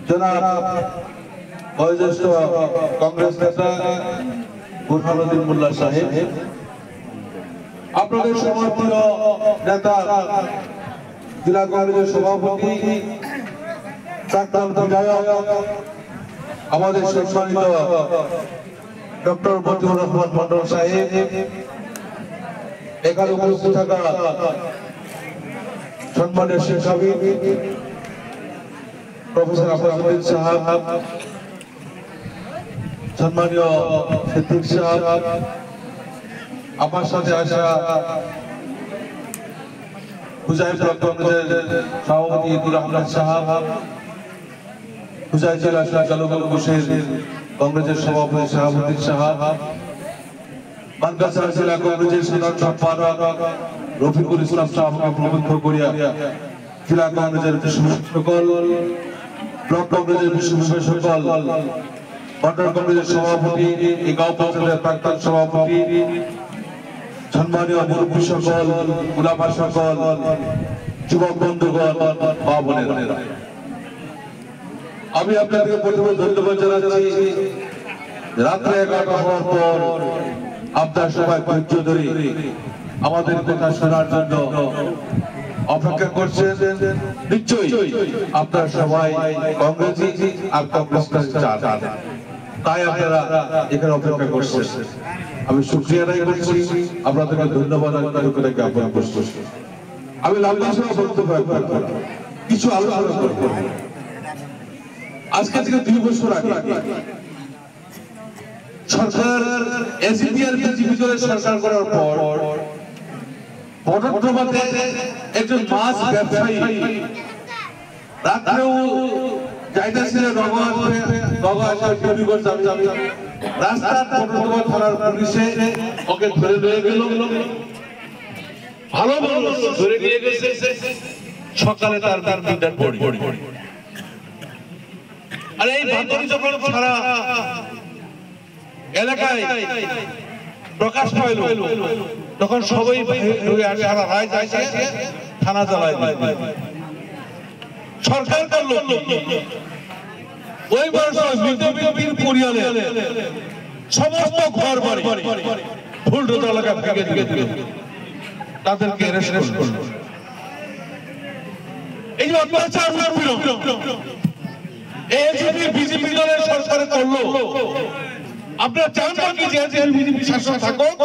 জনাব বয়োজ্যেষ্ঠ কংগ্রেস নেতা বুরহানুদ্দিন মোল্লা সাহেব, আপনাদের সমাপ্তিয় নেতা জেলা কংগ্রেসের সভাপতি প্রাক্তন বিধায়ক আমাদের সম্মানিত ডক্টর মতিউর রহমান মন্ডল সাহেব, এখানে উপস্থিত থাকা সম্মানের শেখ হাবিব প্রফেসর আফতাব সাহেব, সম্মানীয় সিদ্দিক সাহেব, আমার সাথে আসা হুজাইর ব্লক কংগ্রেসের সভাপতি ইদুর রহমান সাহেব, হুজাইর জেলা জনগণ ঘোষের কংগ্রেসের সভাপতি শাহাবুদ্দিন সাহেব, মানকাছড়া জেলা কংগ্রেসের সাধারণ সম্পাদক রফিকুল ইসলাম সাহেবকে প্রমুখ করিয়া জেলা কংগ্রেসের সকল ব্লক কংগ্রেসের বিশ্ববিদ্যালয় সকল মন্ডল কংগ্রেসের সভাপতি, গাঁও পঞ্চায়েতের প্রাক্তন সভাপতি, সম্মানীয় মুরব্বী সকল, উলামা সকল, যুবক বন্ধুগণ, মা বোনেরা, আমি আপনাদেরকে প্রথমে ধন্যবাদ জানাচ্ছি। রাত্রে 11টা হওয়ার পর আপনার সবাই ধৈর্য ধরে আমাদের কথা শোনার জন্য অপেক্ষা করছেন। নিশ্চয়ই আপনারা সবাই কংগ্রেসী আর কংগ্রেস চান, তাই আপনারা এখানে অপেক্ষা করছেন। আমি শুকরিয়া আদায় করছি, আপনাদেরকে ধন্যবাদ জ্ঞাপন করছি। আমি লম্বা বক্তব্য কিছু আলোচনা করব। আজকে থেকে 2 বছর আগে সরকার এসিপি আর বিজেপি দলের সরকার করার পর বটদ্রবাতে একজন মাছ ব্যবসায়ী রাত্রেও যাইতেছিলেন রাস্তার বটদ্রবা থানার পুলিশে ওকে ধরে নিয়ে গেল। ভালো ভালো ধরে নিয়ে গেছে, সকালে তার ডেড বডি। আর এই ঘটনা যখন সারা এলাকায় প্রকাশ পাইল, তখন সবাই সারা রায় যাইছে থানা জ্বালায় সরকার করল। ওই বিজেপির পরিয়ালে সমস্ত ঘর বাড়ি ফুলডোজ এলাকা ভেঙে দিল, তাদেরকে অ্যারেস্ট করল। এই যে অত্যাচার বিজেপি দলের সরকারে করলো, আপনারা চান কি যে বিজেপি শাসন থাকুক?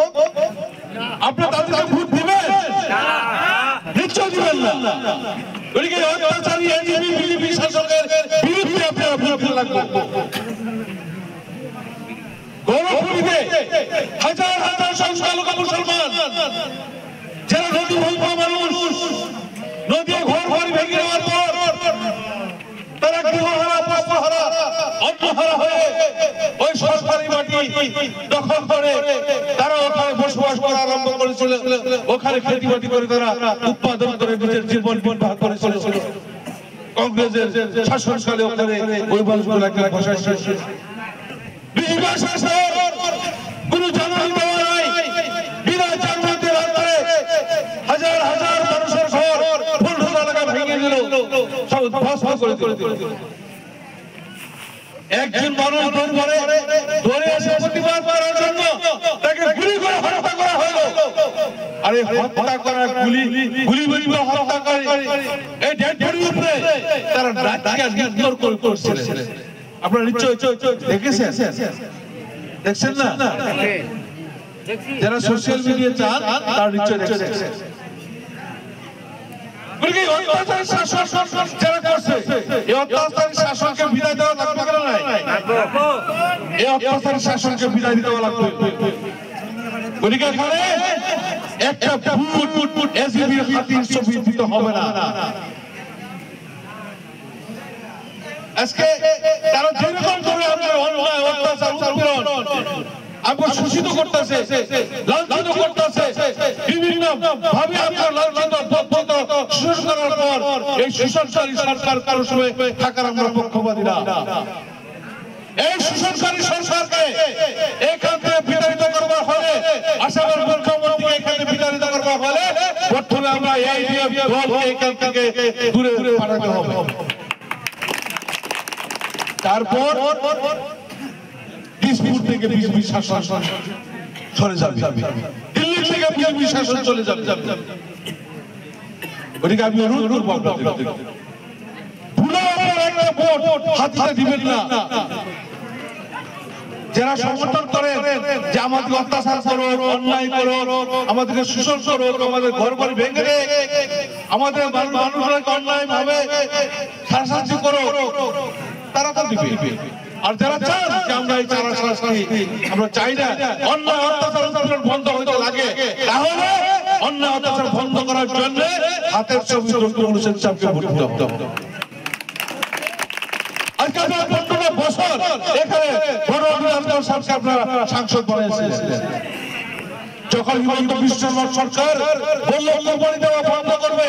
আপনারা তাদেরকে ভোট দিবেন? নিশ্চয় দিবেন না। অত্যাচারী বিজেপি শাসকের বিরুদ্ধে আপনারা ভোট লাগবে। গৌরবপুরীতে হাজার হাজার সংখ্যালঘু মুসলমান যারা নদী ভঙ্গ মানুষ, নদী ঘর ঘর ভেঙে নেওয়ার পর তারা গৃহহারা, বস্ত্রহারা, অন্নহারা হয়ে ওই সরকারি মাটি দখল করে তারা ওখানে বসবাস করা আরম্ভ করেছিল। ওখানে খেতিবাড়ি করে তারা উৎপাদন করে নিজের জীবন নির্বাহ করেছিল। কংগ্রেসের শাসনকালে ওখানে ওই মানুষগুলোকে বসাইছে। কোন জানান দেওয়া নাই, বিনা জানাতে রাত্রে হাজার হাজার মানুষের ঘর ফুলডোজ এলাকা ভেঙে দিল, সব ধ্বংস করে দিল। একজন মানুষ ধরে এসে প্রতিবাদ করার জন্য তাকে গুলি করে হত্যা করা হলো। আরে হত্যা করা গুলি হত্যা করে এই ডেড বডির উপরে তারা ডাক্তার ইগনোর করছিলেন। আপনারা নিশ্চয় দেখছেন না? যারা সোশ্যাল মিডিয়া চান তারা নিশ্চয় দেখছেন। যারা করছে এই অত্যাচারী শাসনকে বিদায় দেওয়া লাগবে কেন? এই অত্যাচারী শাসনকে বিদায় দেওয়া লাগবে। একটা ফুট এসবির খাতির ছবি দিতে হবে না। আজকে তারা যেরকম করে আপনার অন্যায় অত্যাচার উৎপীড়ন আপনার শোষিত করতেছে, লাঞ্ছিত করতেছে, বিভিন্ন ভাবে আপনার লাঞ্ছিত শোষণ করার পর এই শোষণকারী সরকার কারো সময় থাকার আমরা পক্ষপাতী না। এই শোষণকারী সরকারকে এখান থেকে বিতাড়িত করবার হলে, আসামের মুখ্যমন্ত্রীকে এখান থেকে বিতাড়িত করবার হলে প্রথমে আমরা এই দলকে এখান থেকে দূরে দূরে পাঠাতে হবে। তারপর দিসপুর থেকে বিজেপি শাসন চলে যাবে, দিল্লি থেকে বিজেপি শাসন চলে যাবে। ওদিকে আমি অনুরোধ করবো আপনাদের ভুলে একটা ভোট হাতে দিবেন না। যারা সমর্থন করেন যে আমাদের অত্যাচার করো, অন্যায় করো, আমাদেরকে শোষণ করো, আমাদের ঘর বাড়ি ভেঙে দে, আমাদের মানুষকে অন্যায় ভাবে শাসানি করো, তারা তো দিবে। আর যারা চান যে আমরা এই আমরা চাই না অন্যায় অত্যাচার বন্ধ হইতে লাগে, তাহলে অন্যায় অত্যাচার বন্ধ করার জন্য হাতের ছবি রকিবুল হোসেন সাহেবকে ভোট দিতে হবে। আজকে আপনারা 15 বছর এখানে বড় অভিযান সাহেবকে আপনারা সাংসদ বানিয়েছিলেন। যখন হিমন্ত বিশ্ব শর্মা সরকার বলল কোরবানি দেওয়া বন্ধ করবে,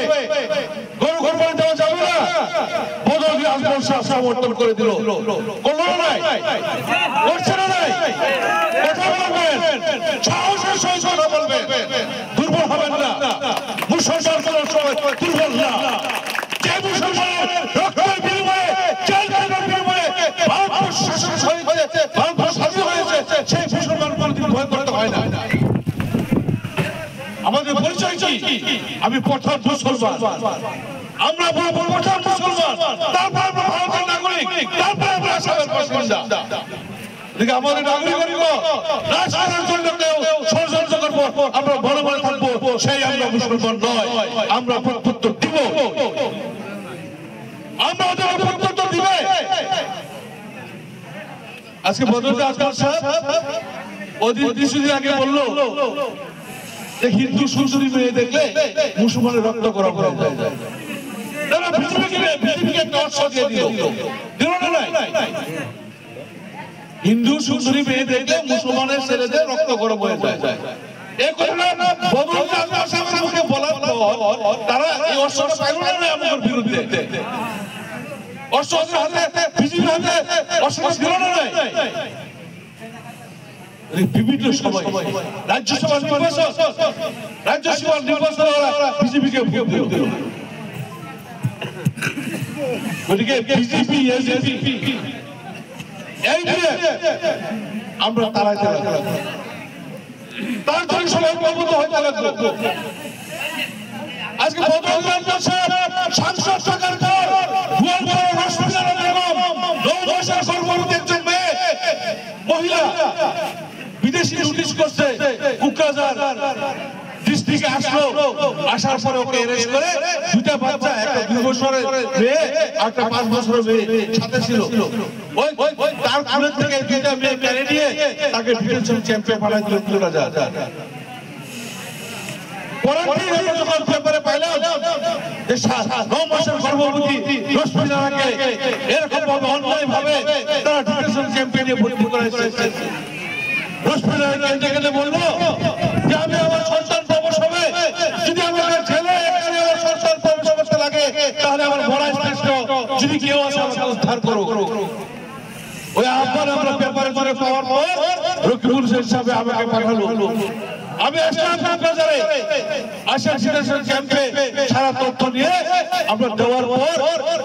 গরু কোরবানি দেওয়া যাবে না, বদলি আজমল শাহ সমর্থন করে দিল। করলো না নাই? করছে না নাই? কথা বলবেন, সাহসের সহিত কথা বলবেন, দুর্বল হবেন না। মুসলমান কোন সময় দুর্বল না। যে মুসলমানের রক্তের বিনিময়ে, জেলের বিনিময়ে ভারতবর্ষ শাসন হয়েছে, ভারতবর্ষ স্বাধীন হয়েছে, সেই মুসলমান কোনদিন ভয় করতে হয় না। আমাদের পরিচয় কি? আমি প্রথম মুসলমান, আমরা প্রথম মুসলমান, তারপর আমরা ভারতের নাগরিক, তারপর আমরা আসামের বাসিন্দা। দেখে আমাদের নাগরিক রাষ্ট্রের জন্য কেউ ষড়যন্ত্র করবো, আমরা বড় বড় থাকবো, সেই আমরা মুসলমান নয়। আমরা প্রত্যুত্তর দিব, আমরা ওদের প্রত্যুত্তর দিবে। আজকে বদরুদ্দিন আজমল সাহেব ওদিন কিছুদিন আগে বললো হিন্দু সুন্দরী মেয়ে দেখলে মুসলমানের রক্ত গরম হয়ে যায়। তারা বিজেপিকে একটা অর্থ দিয়ে দিল না নাই? হিন্দু সুন্দরী মেয়ে দেখলে মুসলমানের ছেলেদের রক্ত গরম হয়ে যায়। এই কথাটা বদরুদ্দিন আজমল সাহেবের মুখে বলার পর তারা এই অর্থটা পাইল না আমাদের বিরুদ্ধে। অর্থের হাতে বিজেপির হাতে অর্থটা দিল না নাই? বিভিন্ন সময় রাজ্যসভা নির্বাচন বিজেপিকে ভোট দিল। গতিকে বিজেপি এই নিয়ে আমরা তাড়াইতে লাগলাম, তার জন্য সবাই প্রবত হইতে লাগলো। আজকে বদরুদ্দিন আজমল সাহেব সাংসদ থাকার পর গোয়ালপাড়া হসপিটালে বেগম 9 মাসের গর্ভবতী একজন মেয়ে মহিলা বিদেশি নোটিশ করছে, কুকরাঝার ডিস্ট্রিক্টে আসলো, আসার পরে ওকে অ্যারেস্ট করে দুটা বাচ্চা, একটা 2 বছরের মেয়ে আর একটা 5 বছরের মেয়ে সাথে ছিল। ওই তার কোলে থেকে দুটা মেয়ে কেড়ে নিয়ে তাকে ডিটেনশন ক্যাম্পে পাঠায় দিল কুকরাঝার। পরবর্তী যখন পেপারে পাইলাম যে 9 মাসের গর্ভবতী রশ্মিনাকে এরকম ভাবে অন্যায় ভাবে তারা ডিটেনশন ক্যাম্পে নিয়ে ভর্তি করা হয়েছে। রশ্মিনা বললো যে আমি আমার সন্তান প্রবেশ হবে, যদি আমাকে ছেলে আমার সন্তান প্রবেশ করতে লাগে তাহলে আমার বড় শ্রেষ্ঠ, যদি কেউ আসে আমাকে উদ্ধার করো। ওই আহ্বান আমরা পেপারে করে পাওয়ার পর রকিবুল হোসেন সাহেব আমাকে পাঠালো। আমি বাজারে আশা ডিটেনশন ক্যাম্পে সারা তথ্য নিয়ে আমরা দেওয়ার পর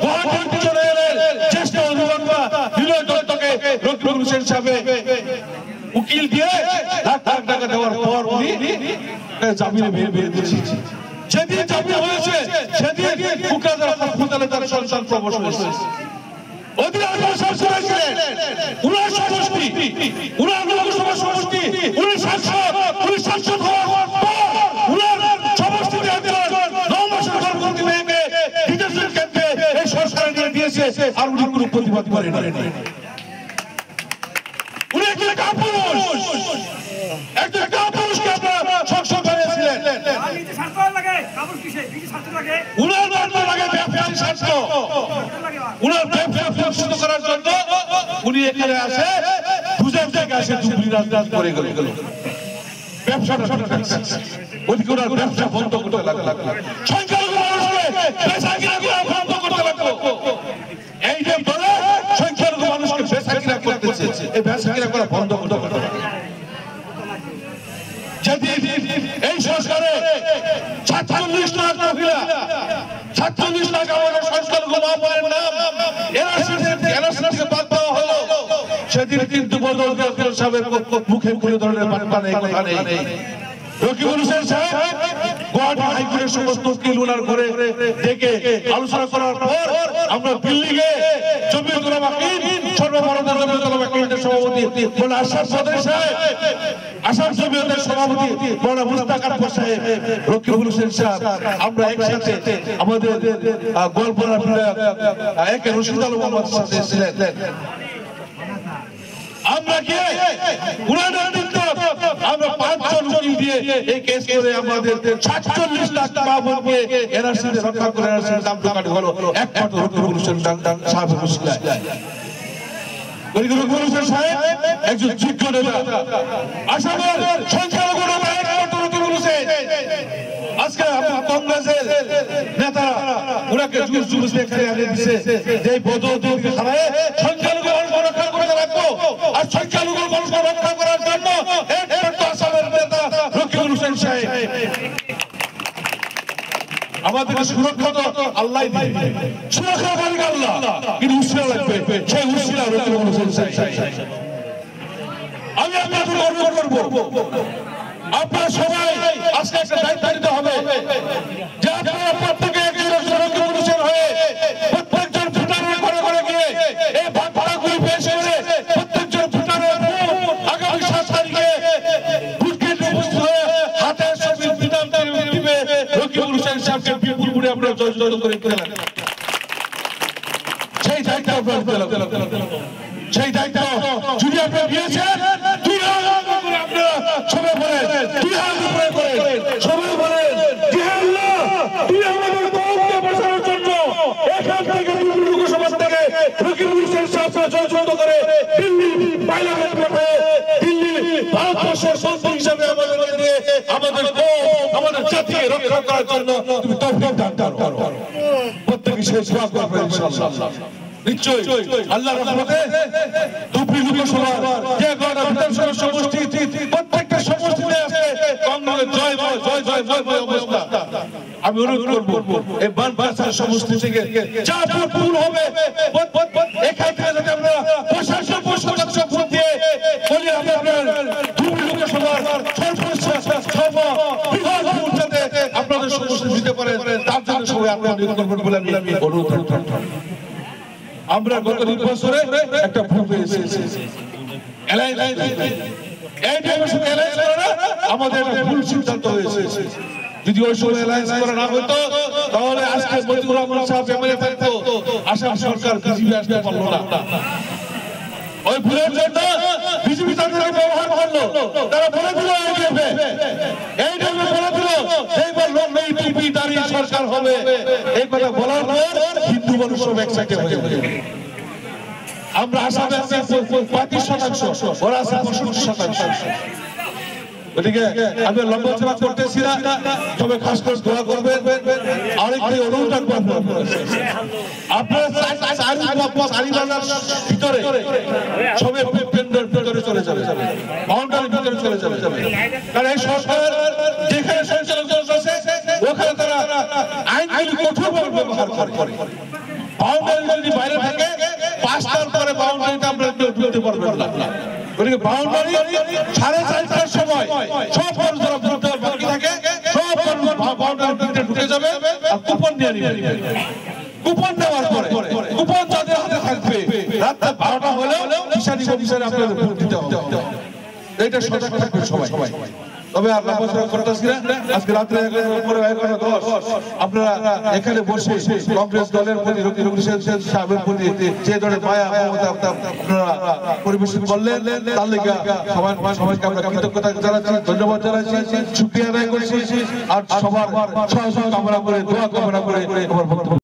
গুয়াহাটি চলে এলেন জ্যেষ্ঠ অভিভাবক বিনয় দত্তকে রকিবুল হোসেন সাহেব উকিল দিয়ে লাখ লাখ টাকা দেওয়ার পর উনি জামিনে বেরিয়ে দিয়েছেন। যেদিন জামিন হয়েছে সেদিন কুকরাঝার হাসপাতালে তার সন্তান প্রবেশ হয়েছে। ওদিন আজমল সাহেব ছিলেন, উনার সমষ্টি, উনার লোকসভা সমষ্টি, উনি সাংসদ হওয়ার পর উনার সমষ্টিতে 9 মাসের গর্ভবতী মেয়েকে ডিটেনশন ক্যাম্পে এই সরকার নিয়ে দিয়েছে, আর উনি কোনো প্রতিবাদ করেন না। উনি একজন কাপুরুষ, একজন কাপুরুষকে আপনারা সংসদ বানিয়েছিলেন। উনার মারতে লাগে ব্যবসায়ী স্বার্থ, উনার ব্যবসা প্রতিষ্ঠিত করার জন্য উনি এখানে আসে, গুজরাট থেকে আসে দুবলি রাজনীতি করে গেল। ব্যবসাটা ওদিকে ওনার ব্যবসা বন্ধ করতে লাগলো, সংখ্যালঘু মানুষকে বেচাকেনা করা বন্ধ করতে লাগলো। এই যে বলে সংখ্যালঘু মানুষকে বেচাকেনা করতেছে, এই বেচাকেনা করা বন্ধ করতে লাগলো। এই সরকারে ৪৭ লাখ মহিলা, ৪৭ লাখ আমাদের সংখ্যালঘু মা বোনের নাম এনআরসি থেকে বাদ দেওয়া সেদিন কিন্তু বদল সাহেবের মুখে কোনো ধরনের বার্তা নেই, কথা নেই। রকিবুল হোসেন সাহেব গুয়াহাটি হাইকোর্টের সমস্ত উকিল ওনার ঘরে ডেকে আলোচনা করার পর আমরা দিল্লিতে জমিয়তুল উলামা সর্বভারতীয় জমিয়তুল উলামা সভাপতি বলে আশরাফ চৌধুরী সাহেব, আসাম জমিয়তের সভাপতি বলে মুস্তাক আনফর সাহেব, রকিবুল হোসেন সাহেব, আমরা একসাথে আমাদের গোয়ালপাড়ার বিধায়ক একে রশিদ আলম আমাদের সাথে ছিলেন। আমরা গিয়ে আমরা 5 জন উকিল দিয়ে এই কেস করে আমাদের 47 লাখ মা বোনকে এনআরসিতে রক্ষা করে এনআরসির দাম দোকানে হলো একমাত্র রকিবুল হোসেন সাহেবের উসিলায়। রকিবুল হোসেন সাহেব একজন যোগ্য নেতা, আসামের সংখ্যালঘু নেতা একমাত্র রকিবুল হোসেন। আজকে কংগ্রেসের নেতারা ওনাকে জুলুস এখানে আনে দিছে যে বদলকে হারায় সংখ্যালঘু মানুষ রক্ষা করে রাখবো, আর সংখ্যালঘু মানুষ রক্ষা করার জন্য একমাত্র আসামের নেতা রকিবুল হোসেন সাহেব। আমাদেরকে সুরক্ষা তো আল্লাহ দিবে, সুরক্ষা মালিক আল্লাহ, কিন্তু উসিলা লাগবে, সেই উসিলা রকিবুল হোসেন সাহেব। আমি আপনাদের অনুরোধ করব, আপনারা সবাই আজকে একটা দায়িত্ব নিতে হবে যে আপনারা প্রত্যেকে একজন রকিবুল হোসেন হয়ে প্রত্যেকজন ভোটারের ঘরে ঘরে গিয়ে এই ভাগগুলি পেশ করে প্রত্যেকজন ভোটারের আগামী 7 তারিখে ভোট কেন্দ্রে উপস্থিত হয়ে হাতে ছবি বিধান দিবে রকিবুল হোসেন সাহেবকে বিপুল ভোটে আপনারা জয়যুক্ত করে দিলেন। সেই দায়িত্ব আপনারা সেই দায়িত্ব যদি আপনারা দিয়েছেন, দুই হাত করে আপনারা সবাই বলেন, দুই হাত উপরে করেন, সবাই বলেন যে আল্লাহ তুই আমাদের কওমকে বাঁচানোর জন্য এখান থেকে লোকসভা থেকে রকিবুল হোসেন সাহেবকে জয়যুক্ত করে দিল্লি পার্লামেন্ট পাঠিয়ে দিল্লি ভারতবর্ষের সন্তান হিসেবে আমাদেরকে দিয়ে আমাদের কওম আমাদের জাতিকে রক্ষা করার জন্য তুমি তৌফিক দান করো। প্রত্যেকে সেই দোয়া করবেন ইনশাআল্লাহ। নিশ্চয়ই আল্লাহর রহমতে দুপুরি লোকসভা যে গণনা বিধানসভা সমষ্টি প্রত্যেকটা সমষ্টিতে আছে কংগ্রেস জয় জয় জয় জয় জয় অবস্থা। আমি অনুরোধ করব এই বানবাসার সমষ্টি থেকে যা ভোট হবে এখান থেকে যাতে আমরা প্রশাসন পরিষদ ভোট দিয়ে বলি আপনার দুপুরি লোকসভার আপনাদের সমষ্টি দিতে পারে, তার জন্য সবাই আপনারা করবেন বলে আমি অনুরোধ করব। আমরা গত নির্বাচনে একটা ভুল পেয়েছি, আমাদের ভুল সিদ্ধান্ত হয়েছে। যদি ওই সময় অ্যালায়েন্স করা না হতো তাহলে আজকে মজিবুর রহমান সাহেব এমএলএ থাকতো, আসাম সরকার বিজেপি আসতে পারলো না। ওই ভুলের জন্য বিজেপি তাদেরকে ব্যবহার করলো, তারা বলে দিল এই টাইমে বলে দিল এইবার লম্বাই টুপি দাঁড়িয়ে সরকার হবে। এই কথা বলার পর হিন্দু মানুষ সব একসাথে হয়ে যাবে। আমরা আসামে আছি 35%, ওরা আছে 65%। ওদিকে আমি লম্বা চলা করতেছি না, তবে খাস করে দোয়া করবেন। আরেকটি অনুরোধ রাখবো আপনারা চারিবাজার ভিতরে সবাই কেন্দ্রের ভিতরে চলে যাবে, বাউন্ডারির ভিতরে চলে যাবে। কারণ এই সরকার যেখানে সঞ্চালন করছে ওখানে তারা আইনগুলি কঠোরভাবে ব্যবহার করে। বাউন্ডারি যদি বাইরে থাকে 5টার পরে বাউন্ডারিতে আপনারা কেউ ঢুকতে পারবেন না। ওদিকে বাউন্ডারি 4:30টার সময় সব মানুষ যারা ভোট বাকি থাকে সব বাউন্ডারির ভিতরে ঢুকে যাবে আর কুপন নিয়ে নেবে। কুপন নেওয়ার পরে কুপন যাদের হাতে থাকবে রাত 12টা হলেও হিসাব অফিসারে আপনাদের ভোট দিতে হবে। এইটা সজাগ থাকবে সবাই। তবে আর লম্বা করতেছি না, আজকে রাত্রে 11:10 আপনারা এখানে বসে কংগ্রেস দলের প্রতি রকিবুল হোসেন সাহেবের প্রতি যে ধরনের মায়া মমতা আপনারা পরিবেশন করলেন তার লেগে সবাইকে আমরা কৃতজ্ঞতা জানাচ্ছি, ধন্যবাদ জানাচ্ছি, শুকরিয়া আদায় করছি। আর সবার সহযোগিতা কামনা করে দোয়া কামনা করে আমার বক্তব্য